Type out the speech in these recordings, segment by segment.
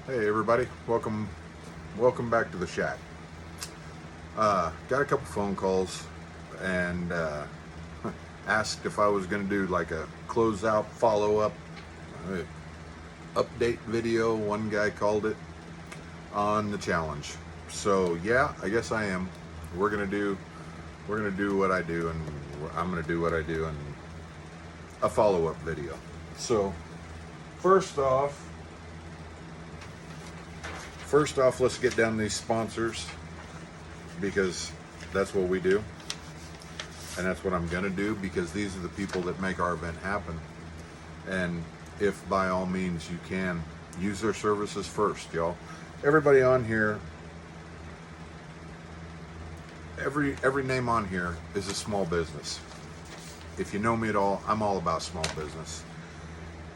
Hey everybody, welcome back to the shack. Got a couple phone calls and asked if I was going to do like a closeout follow-up update video. One guy called it on the challenge. So yeah, I guess I am. We're gonna do what I do, and I'm gonna do what I do in a follow-up video. So first off, let's get down these sponsors, because that's what we do, and that's what I'm gonna do, because these are the people that make our event happen. And if by all means you can, use their services first, y'all. Everybody on here, every name on here is a small business. If you know me at all, I'm all about small business.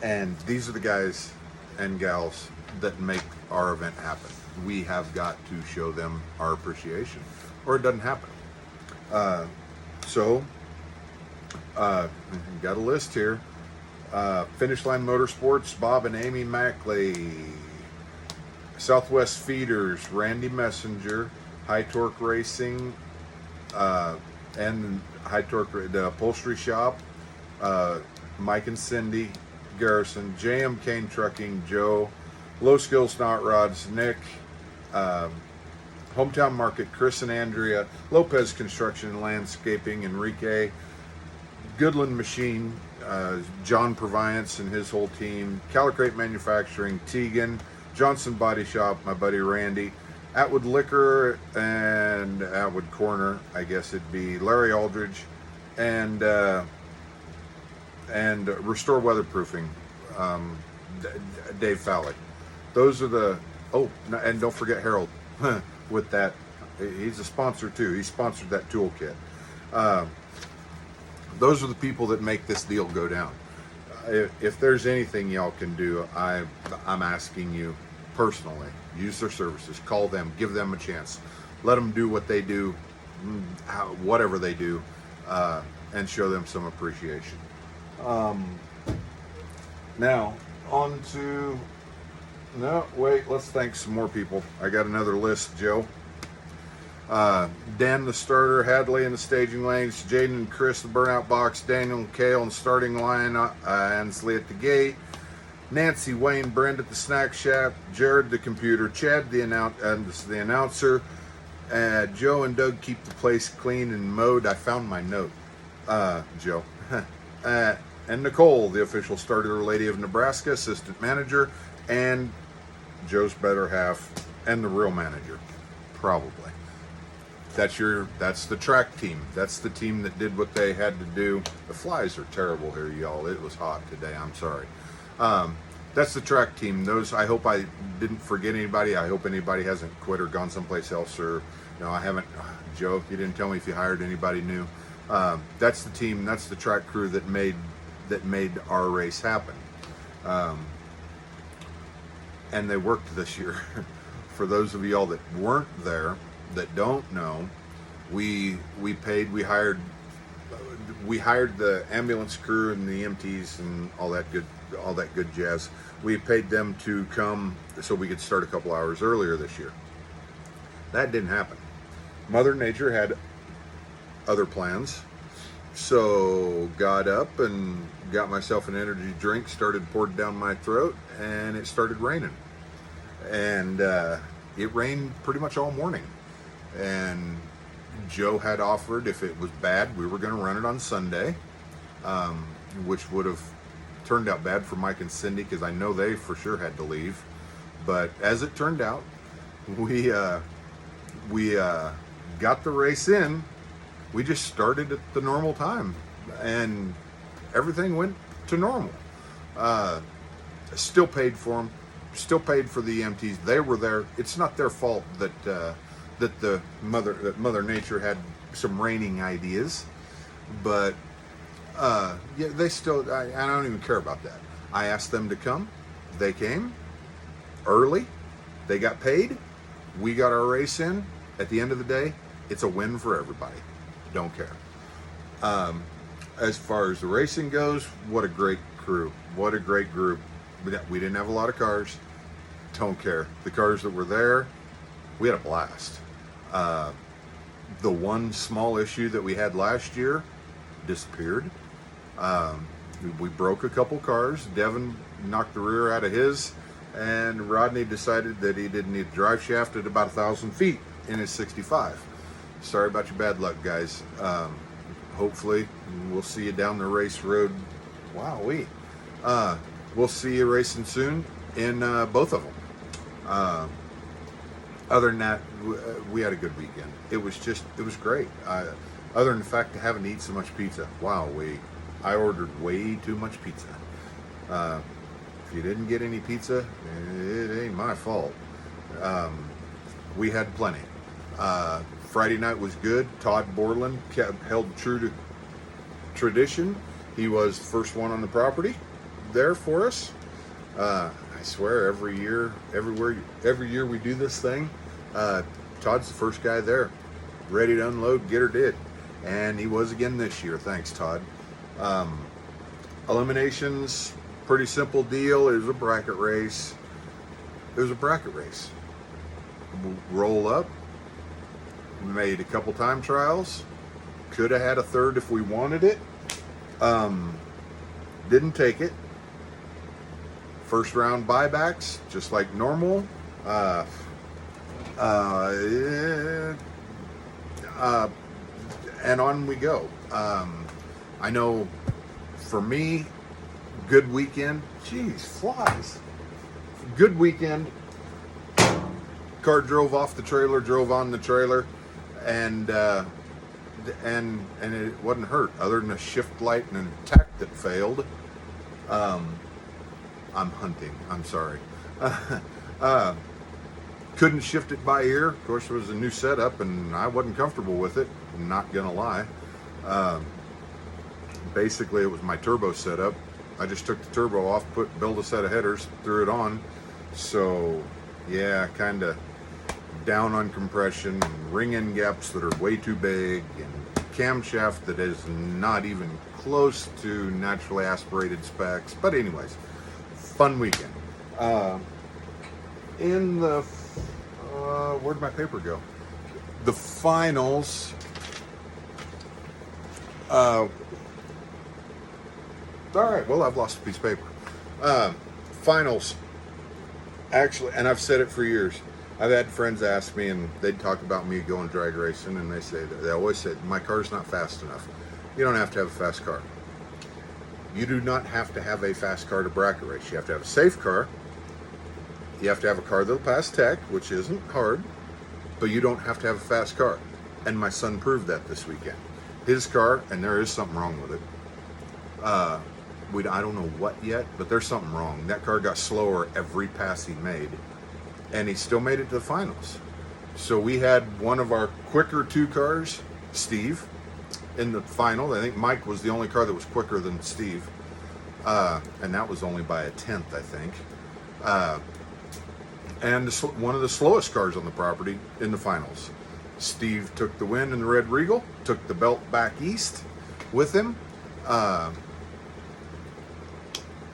And these are the guys and gals that make our event happen. We have got to show them our appreciation, or it doesn't happen. Got a list here. Finish Line Motorsports, Bob and Amy Mackley. Southwest Feeders, Randy Messenger. High Torque Racing, and High Torque, the Upholstery Shop. Mike and Cindy Garrison. JM Kane Trucking, Joe. Low Skills Knot Rods, Nick. Hometown Market, Chris and Andrea. Lopez Construction and Landscaping, Enrique. Goodland Machine, John Proviance and his whole team. Calicrate Manufacturing, Tegan. Johnson Body Shop, my buddy Randy. Atwood Liquor and Atwood Corner, I guess it'd be Larry Aldridge. And Restore Weatherproofing, Dave Fowley. Those are the, and don't forget Harold with that. He's a sponsor too. He sponsored that toolkit. Those are the people that make this deal go down. If there's anything y'all can do, I'm asking you personally, use their services, call them, give them a chance, let them do what they do, whatever they do, and show them some appreciation. Now, on to, let's thank some more people. I got another list, Joe. Dan the starter, Hadley in the staging lanes, Jaden and Chris the burnout box, Daniel and Kale in the starting line, Ansley at the gate, Nancy, Wayne, Brent at the snack shack, Jared the computer, Chad the announcer, Joe and Doug keep the place clean and mowed. I found my note, Joe. And Nicole, the official starter lady of Nebraska, assistant manager, and Joe's better half and the real manager, probably. That's the track team. That's the team that did what they had to do. The flies are terrible here, y'all. It was hot today. I'm sorry. That's the track team. I hope I didn't forget anybody. I hope anybody hasn't quit or gone someplace else, or no, I haven't. Joe, you didn't tell me if you hired anybody new. That's the team. That's the track crew that made our race happen. And they worked this year. For those of y'all that weren't there, that don't know, we hired the ambulance crew and the EMTs and all that good jazz. We paid them to come so we could start a couple hours earlier this year. That didn't happen. Mother Nature had other plans, so got up and got myself an energy drink, started poured down my throat, and it started raining. And it rained pretty much all morning. And Joe had offered, if it was bad, we were going to run it on Sunday, which would have turned out bad for Mike and Cindy, because I know they for sure had to leave. But as it turned out, we got the race in. We just started at the normal time, and everything went to normal. Still paid for them. Still paid for the EMTs. They were there. It's not their fault that Mother Nature had some raining ideas, but they still. I don't even care about that. I asked them to come. They came early. They got paid. We got our race in. At the end of the day, it's a win for everybody. Don't care. As far as the racing goes, what a great crew. What a great group. We didn't have a lot of cars. don't care. The cars that were there, we had a blast. The one small issue that we had last year disappeared. We broke a couple cars. Devin knocked the rear out of his, and Rodney decided that he didn't need a drive shaft at about 1,000 feet in his 65. Sorry about your bad luck, guys. Hopefully, we'll see you down the race road. Wowee. We'll see you racing soon in both of them. Other than that, we had a good weekend. It was great. Other than the fact of having to eat so much pizza. I ordered way too much pizza. If you didn't get any pizza, it ain't my fault. We had plenty. Friday night was good. Todd Borland held true to tradition. He was the first one on the property there for us. I swear, every year we do this thing, Todd's the first guy there, ready to unload, get her did. And he was again this year. Thanks, Todd. Eliminations, pretty simple deal. It was a bracket race. Roll up. Made a couple time trials. Could have had a third if we wanted it. Didn't take it. First round buybacks, just like normal. And on we go. I know for me, good weekend. Jeez, flies. Good weekend. Car drove off the trailer, drove on the trailer, and it wasn't hurt other than a shift light and an attack that failed. I'm hunting. I'm sorry. Couldn't shift it by ear. Of course, it was a new setup, and I wasn't comfortable with it. I'm not gonna lie. Basically, it was my turbo setup. I just took the turbo off, built a set of headers, threw it on. So, yeah, kind of down on compression, and ring end gaps that are way too big, and camshaft that is not even close to naturally aspirated specs. But anyways, fun weekend. In the where'd my paper go? The finals. All right, well, I've lost a piece of paper. Finals, actually, and I've said it for years. I've had friends ask me, and they'd talk about me going drag racing, and they always say, my car's not fast enough. You don't have to have a fast car. You do not have to have a fast car to bracket race. You have to have a safe car. You have to have a car that'll pass tech, which isn't hard, but you don't have to have a fast car. And my son proved that this weekend. His car, and there is something wrong with it. I don't know what yet, but there's something wrong. That car got slower every pass he made, and he still made it to the finals. So we had one of our quicker two cars, Steve, in the final. I think Mike was the only car that was quicker than Steve, and that was only by a tenth, I think. And one of the slowest cars on the property in the finals. Steve took the win in the Red Regal, took the belt back east with him.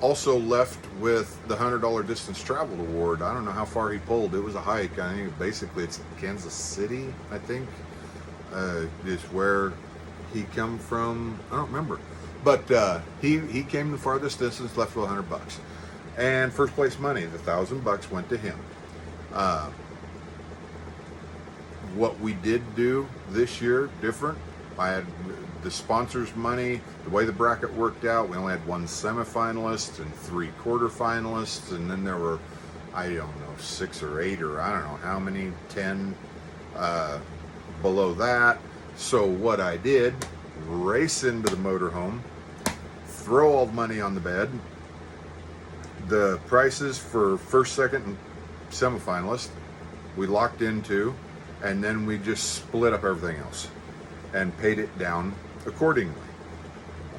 Also left with the $100 distance traveled award. I don't know how far he pulled. It was a hike. I think basically it's Kansas City, I think, is where he come from. I don't remember, but he came the farthest distance, left with $100, and first place money, the $1,000 went to him. What we did do this year different. I had the sponsors' money. The way the bracket worked out, we only had one semifinalist and 3 quarterfinalists, and then there were, I don't know, 6 or 8 or I don't know how many, 10 below that. So what I did, race into the motorhome, throw all the money on the bed. The prices for first, second, and semifinalist we locked into, and then we just split up everything else and paid it down accordingly.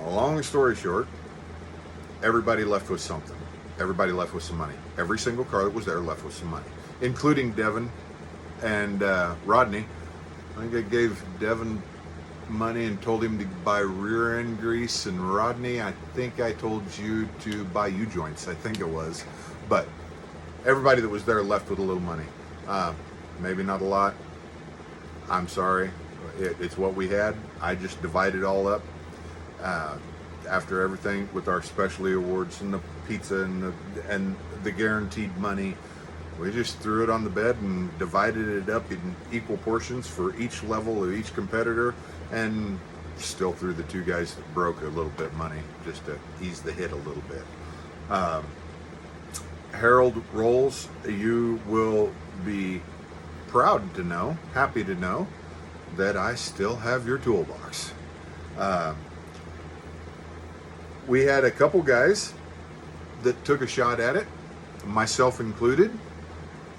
Long story short, everybody left with something. Everybody left with some money. Every single car that was there left with some money, including Devin and Rodney. I think I gave Devin money and told him to buy rear end grease, and Rodney, I think I told you to buy U-joints, I think it was. But everybody that was there left with a little money. Maybe not a lot. I'm sorry. It's what we had. I just divided all up after everything with our specialty awards and the pizza and the guaranteed money. We just threw it on the bed and divided it up in equal portions for each level of each competitor, and still threw the two guys that broke a little bit of money just to ease the hit a little bit. Harold Rolls, you will be proud to know, happy to know, that I still have your toolbox. We had a couple guys that took a shot at it, myself included,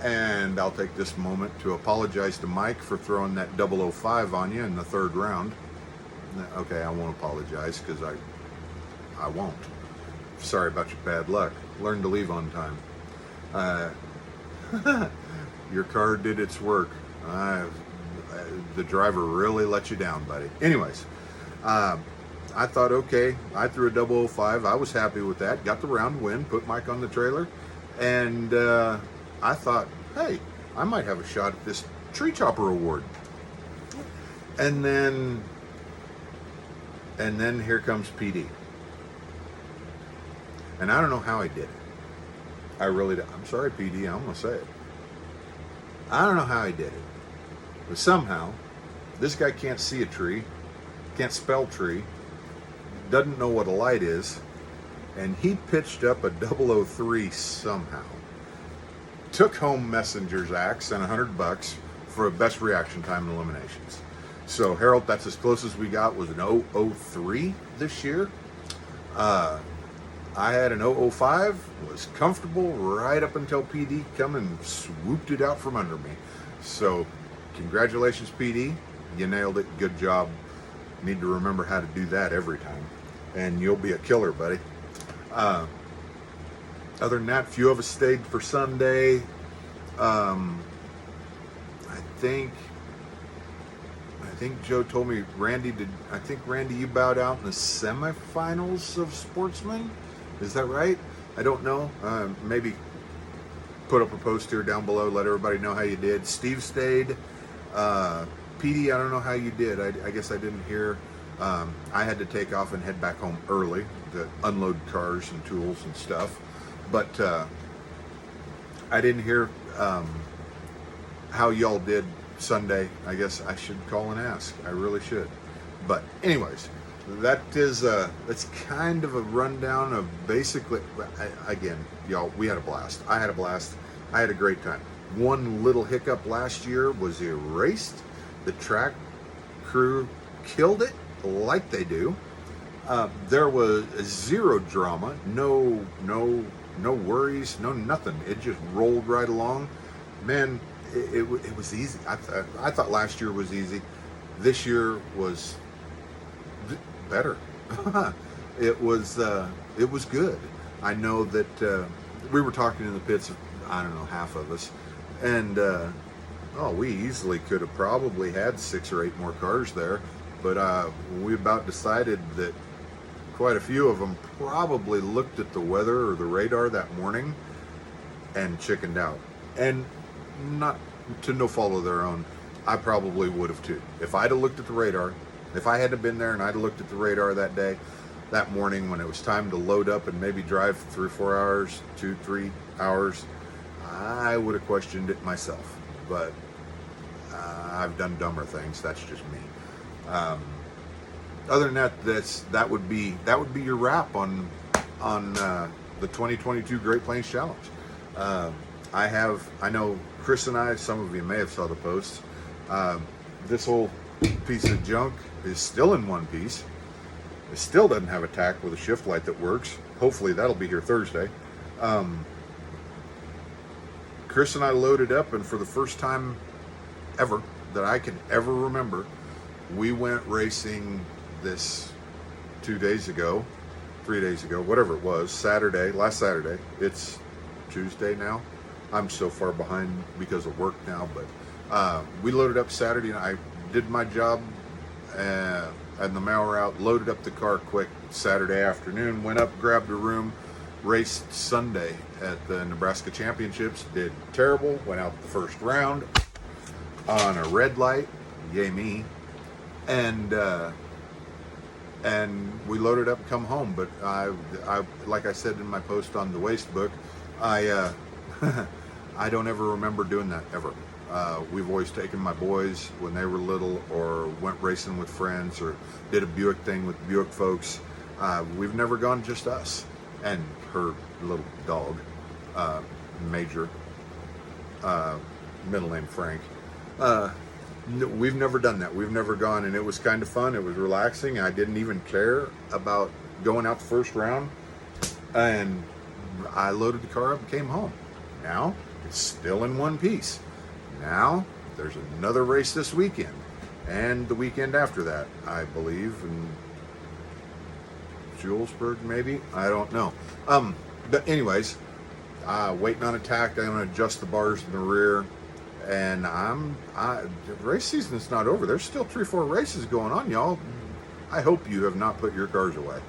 and I'll take this moment to apologize to Mike for throwing that 005 on you in the third round. Okay, I won't apologize because I won't. Sorry about your bad luck. Learn to leave on time. Your car did its work. The driver really let you down, buddy. Anyways, I thought, okay, I threw a 005. I was happy with that. Got the round win, put Mike on the trailer, and I thought, hey, I might have a shot at this tree chopper award. And then here comes PD. And I don't know how I did it. I really don't. I'm sorry, PD, I'm going to say it. I don't know how I did it. But somehow, this guy can't see a tree, can't spell tree, doesn't know what a light is, and he pitched up a 003 somehow. Took home Messenger's axe and $100 for a best reaction time in eliminations. So Harold, that's as close as we got, was an 003 this year. I had an 005, was comfortable right up until PD come and swooped it out from under me. So congratulations, PD. You nailed it. Good job. Need to remember how to do that every time. And you'll be a killer, buddy. Other than that, few of us stayed for Sunday. I think Joe told me Randy did. I think Randy, you bowed out in the semifinals of Sportsman. Is that right? I don't know. Maybe put up a post here down below. Let everybody know how you did. Steve stayed. PD, I don't know how you did. I guess I didn't hear. I had to take off and head back home early to unload cars and tools and stuff. But I didn't hear how y'all did Sunday. I guess I should call and ask. I really should. But anyways, that's kind of a rundown of basically, again, y'all, we had a blast. I had a blast. I had a great time. One little hiccup last year was erased. The track crew killed it like they do. There was zero drama, no worries, no nothing. It just rolled right along. Man, it was easy. I thought last year was easy. This year was better. It was good. I know that we were talking in the pits, I don't know, half of us, and we easily could have probably had 6 or 8 more cars there, but we about decided that quite a few of them probably looked at the weather or the radar that morning and chickened out. And not to no fault of their own, I probably would have too. If I'd have looked at the radar, if I had been there and I'd have looked at the radar that day, that morning when it was time to load up and maybe drive 3 or 4 hours, 2-3 hours, I would have questioned it myself. But I've done dumber things. That's just me. Other than that, that would be your wrap on the 2022 Great Plains Challenge. I know Chris and I, some of you may have saw the posts. This whole piece of junk is still in one piece. It still doesn't have a tack with a shift light that works. Hopefully that'll be here Thursday. Chris and I loaded up, and for the first time ever that I can ever remember, we went racing this 2 days ago, 3 days ago, whatever it was, last Saturday. It's Tuesday now. I'm so far behind because of work now, but we loaded up Saturday, and I did my job and the mail route, loaded up the car quick Saturday afternoon, went up, grabbed a room, Raced Sunday at the Nebraska Championships. Did terrible. Went out the first round on a red light. Yay me. And we loaded up and come home. But I like I said in my post on the Waste book, I don't ever remember doing that ever. We've always taken my boys when they were little, or went racing with friends, or did a Buick thing with Buick folks. We've never gone just us and her little dog, Major, middle name Frank. We've never done that. We've never gone, and it was kind of fun. It was relaxing. I didn't even care about going out the first round, and I loaded the car up and came home. Now it's still in one piece. Now there's another race this weekend, and the weekend after that, I believe, in Julesburg, maybe. I don't know. But anyways, waiting on attack. I'm going to adjust the bars in the rear. And the race season is not over. There's still 3-4 races going on, y'all. I hope you have not put your cars away.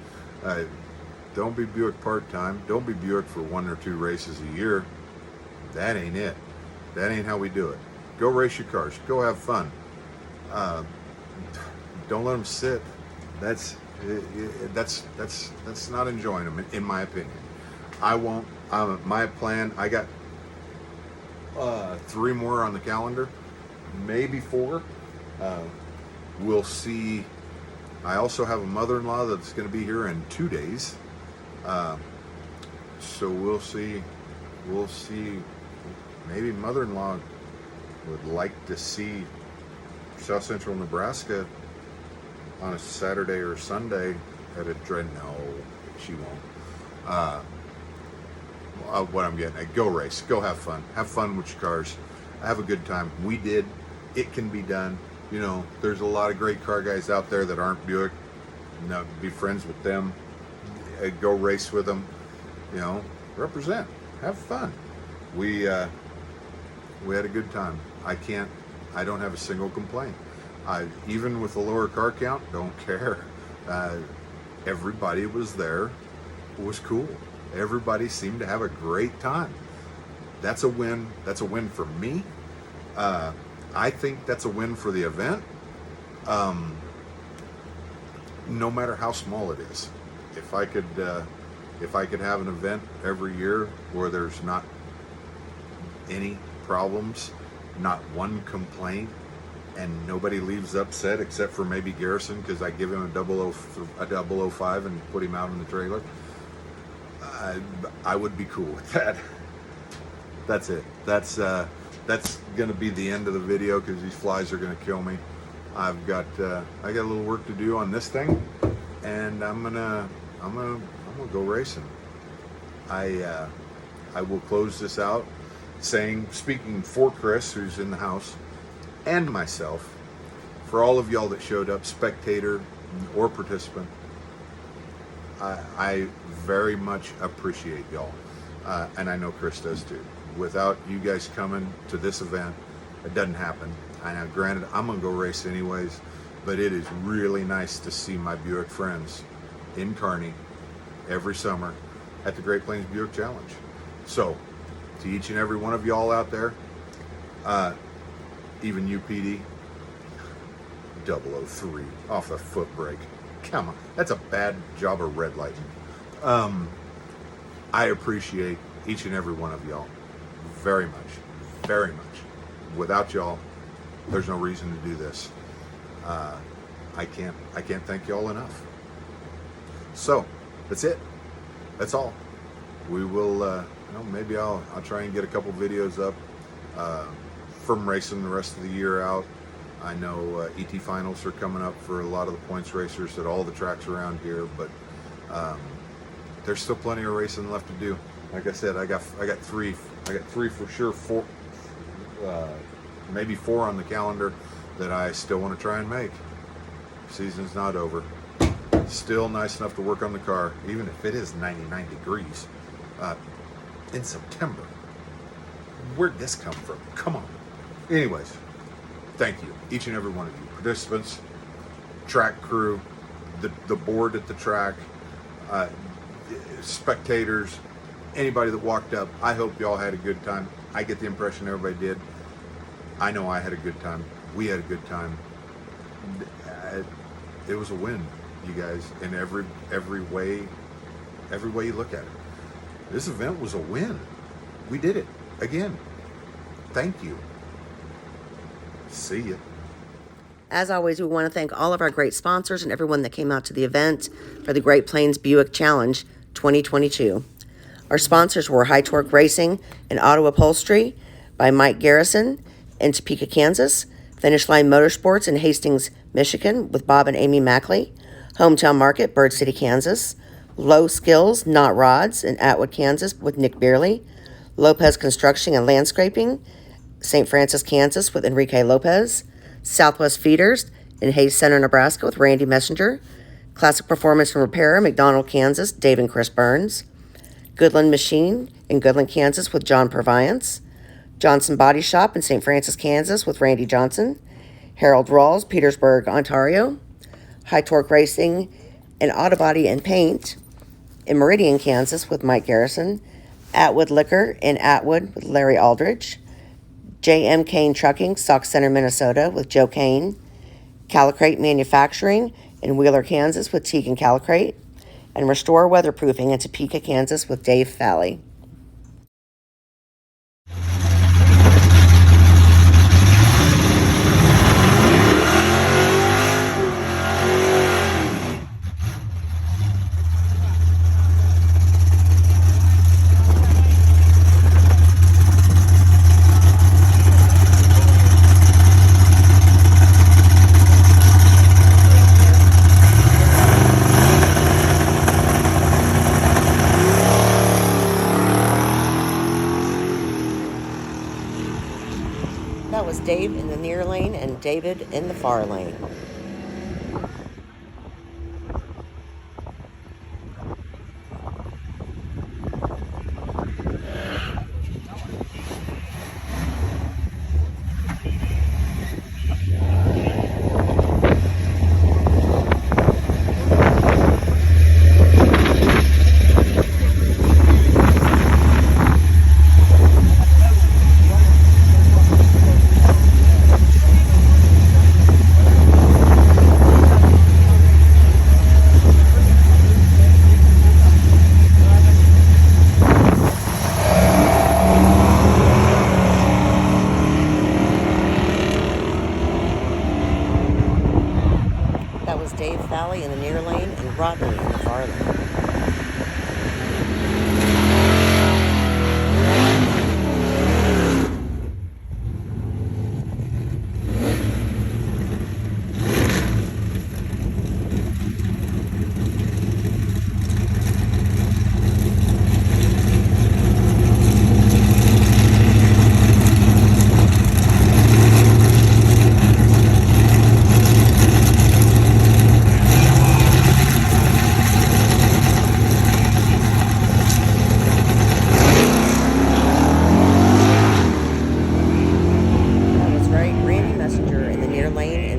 Don't be Buick part-time. Don't be Buick for 1 or 2 races a year. That ain't it. That ain't how we do it. Go race your cars. Go have fun. Don't let them sit. That's not enjoying them, in my opinion. I won't. My plan, I got 3 more on the calendar, maybe 4. We'll see. I also have a mother-in-law that's going to be here in 2 days, so we'll see. Maybe mother-in-law would like to see South Central Nebraska on a Saturday or Sunday at a dread. No, she won't. What I'm getting at, go race, go have fun with your cars, have a good time. We did. It can be done. You know, there's a lot of great car guys out there that aren't Buick. You know, be friends with them, go race with them. You know, represent, have fun. We had a good time. I don't have a single complaint. Even with a lower car count, don't care. Everybody was there. It was cool. Everybody seemed to have a great time. That's a win. That's a win for me. I think that's a win for the event. No matter how small it is. If I could have an event every year where there's not any problems, not one complaint, and nobody leaves upset except for maybe Garrison because I give him a 005 and put him out in the trailer, I would be cool with that. That's it. That's going to be the end of the video because these flies are going to kill me. I got a little work to do on this thing, and I'm gonna go racing. I will close this out speaking for Chris, who's in the house, and myself, for all of y'all that showed up, spectator or participant. I very much appreciate y'all, and I know Chris does too. Without you guys coming to this event, it doesn't happen. I know, granted, I'm gonna go race anyways, but it is really nice to see my Buick friends in Kearney every summer at the Great Plains Buick Challenge. So, to each and every one of y'all out there, even you, PD, 003 off the foot brake. Come on, that's a bad job of red lighting. I appreciate each and every one of y'all very much, very much. Without y'all, there's no reason to do this. I can't thank y'all enough. So that's it. That's all. We will. Maybe I'll try and get a couple videos up from racing the rest of the year out. I know ET finals are coming up for a lot of the points racers at all the tracks around here, but there's still plenty of racing left to do. Like I said, I got 3 for sure, 4, maybe 4 on the calendar that I still want to try and make. Season's not over. Still nice enough to work on the car, even if it is 99 degrees in September. Where'd this come from? Come on. Anyways, thank you, each and every one of you, participants, track crew, the board at the track. spectators, anybody that walked up. I hope y'all had a good time. I get the impression everybody did. I know I had a good time. We had a good time. It was a win, you guys, in every way you look at it. This event was a win. We did it again. Thank you. See ya. As always, we want to thank all of our great sponsors and everyone that came out to the event for the Great Plains Buick Challenge 2022. Our sponsors were High Torque Racing and Auto Upholstery by Mike Garrison in Topeka, Kansas, Finish Line Motorsports in Hastings, Michigan with Bob and Amy Mackley, Hometown Market, Bird City, Kansas, Low Skills, Not Rods in Atwood, Kansas with Nick Beerley, Lopez Construction and Landscaping, St. Francis, Kansas with Enrique Lopez, Southwest Feeders in Hayes Center, Nebraska with Randy Messenger, Classic Performance and Repair, McDonald, Kansas, Dave and Chris Burns, Goodland Machine in Goodland, Kansas with John Purviance, Johnson Body Shop in St. Francis, Kansas with Randy Johnson, Harold Rawls, Petersburg, Ontario, High Torque Racing and Auto Body and Paint in Meridian, Kansas with Mike Garrison, Atwood Liquor in Atwood with Larry Aldridge, J.M. Kane Trucking, Sauk Center, Minnesota with Joe Kane, Calicrate Manufacturing in Wheeler, Kansas with Teagan Calicrate, and Restore Weatherproofing in Topeka, Kansas with Dave Falley. That was Dave in the near lane and David in the far lane. That was Dave Falley in the near lane and Rodney in the far lane.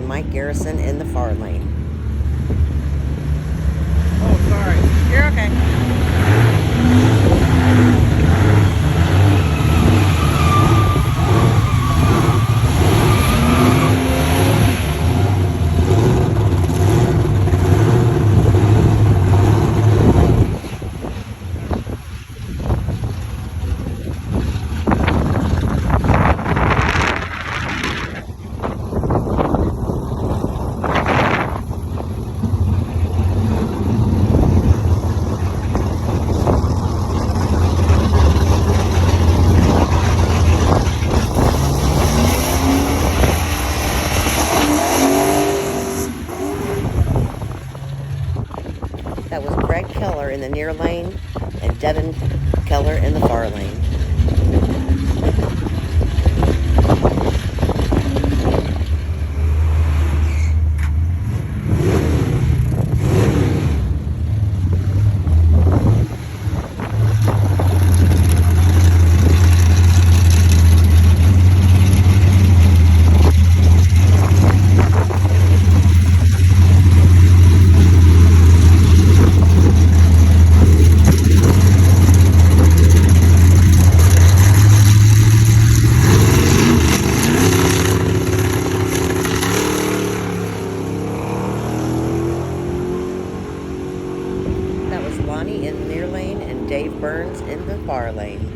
Mike Garrison in the far lane. Oh, sorry. You're okay. That was Greg Keller in the near lane and Devin Keller in the far lane. Lonnie in the near lane and Dave Burns in the far lane.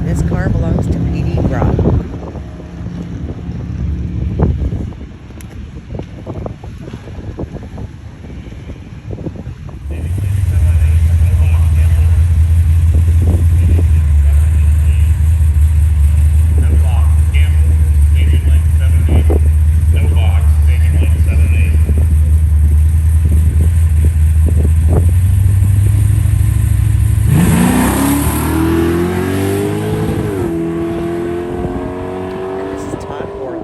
This car belongs to PD Grop. And this is Todd Borland.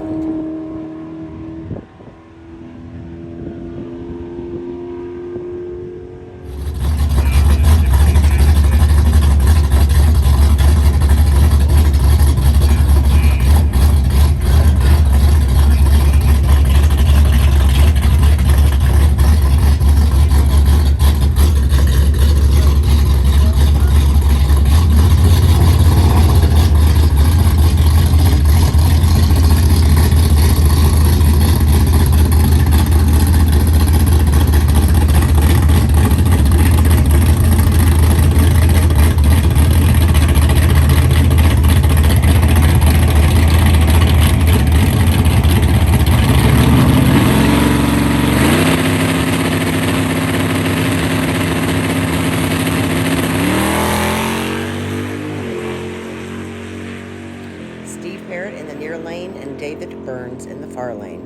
Steve Parrott in the near lane and David Burns in the far lane.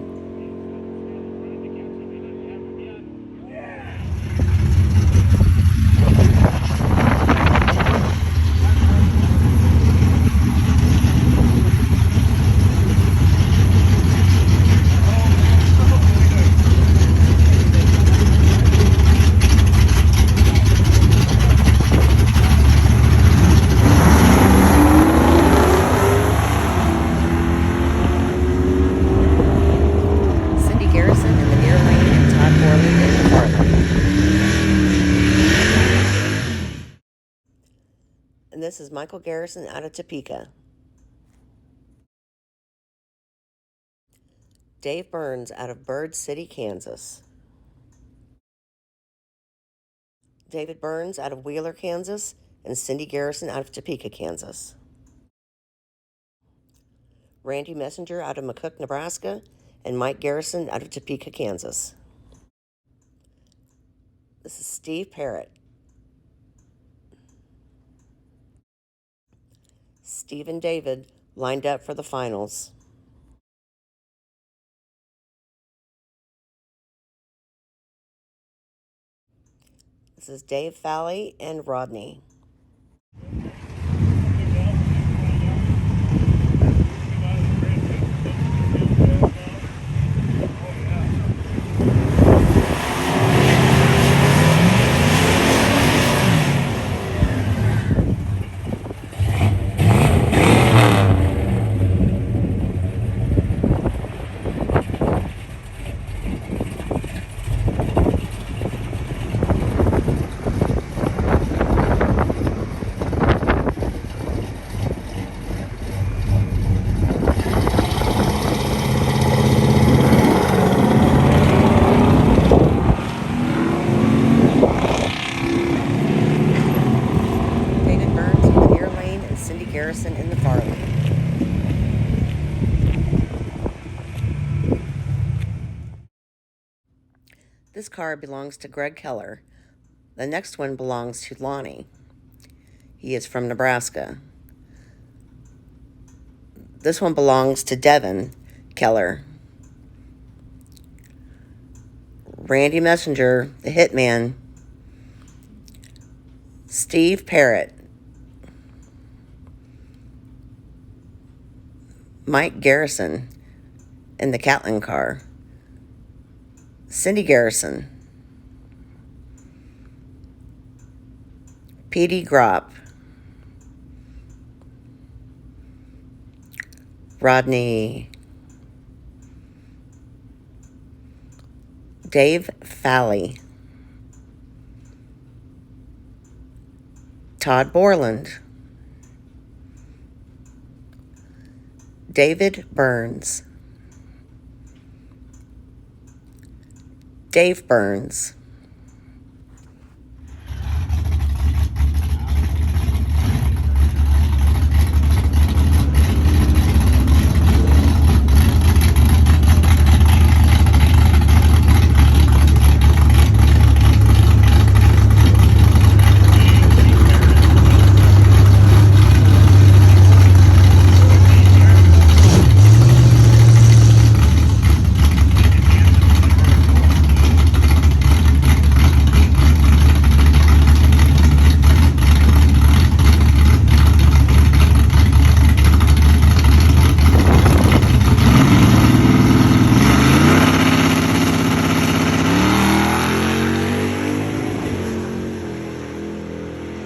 Cindy Garrison in the near lane and Todd Borland in the far lane. And this is Michael Garrison out of Topeka. Dave Burns out of Bird City, Kansas. David Burns out of Wheeler, Kansas, and Cindy Garrison out of Topeka, Kansas. Randy Messenger out of McCook, Nebraska, and Mike Garrison out of Topeka, Kansas. This is Steve Parrott. Steve and David lined up for the finals. This is Dave Falley and Rodney. David Burns in the near lane and Cindy Garrison in the far lane. This car belongs to Greg Keller. The next one belongs to Lonnie. He is from Nebraska. This one belongs to Devin Keller. Randy Messenger, the hitman. Steve Parrott. Mike Garrison in the Catlin car. Cindy Garrison. P.D. Grop. Rodney Dave Falley, Todd Borland, David Burns, Dave Burns,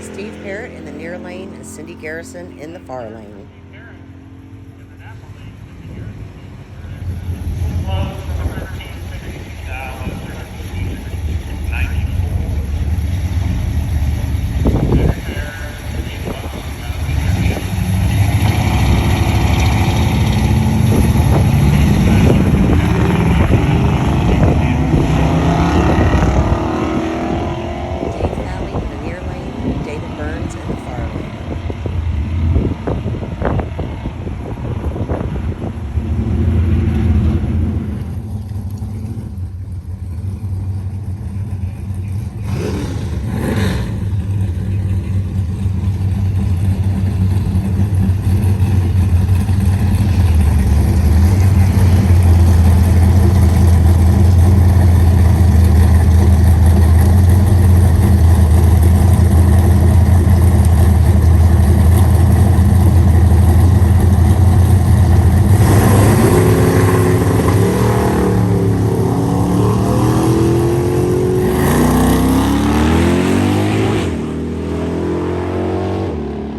Steve Parrott in the near lane, and Cindy Garrison in the far lane. Dave Falley in the near lane, David Burns in the far lane.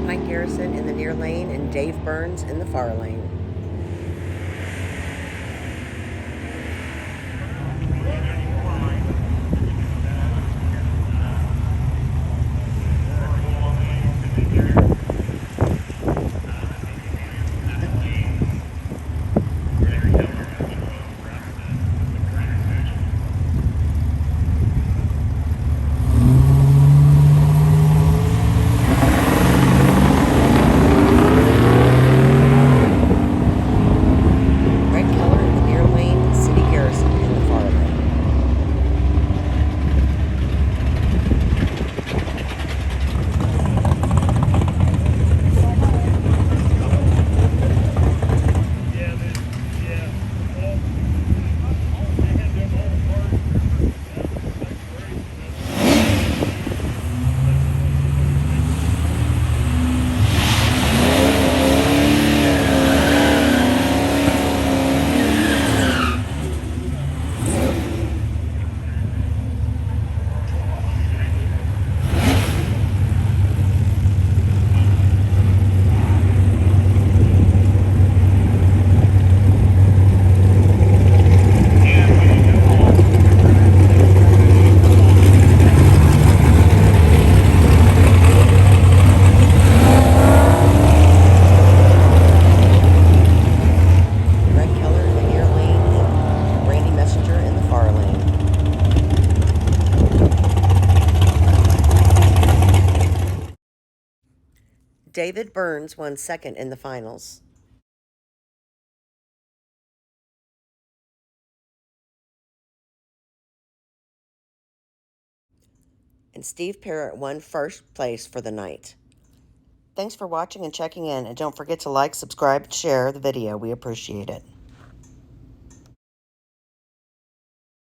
Mike Garrison in the near lane, and Dave Burns in the far lane. Red Keller in the near lane, and Cindy Garrison in the far lane. Red Keller in the near lane, and Randy Messenger in the far lane. David Burns won second in the finals. And Steve Parrott won first place for the night. Thanks for watching and checking in, and don't forget to like, subscribe, and share the video. We appreciate it.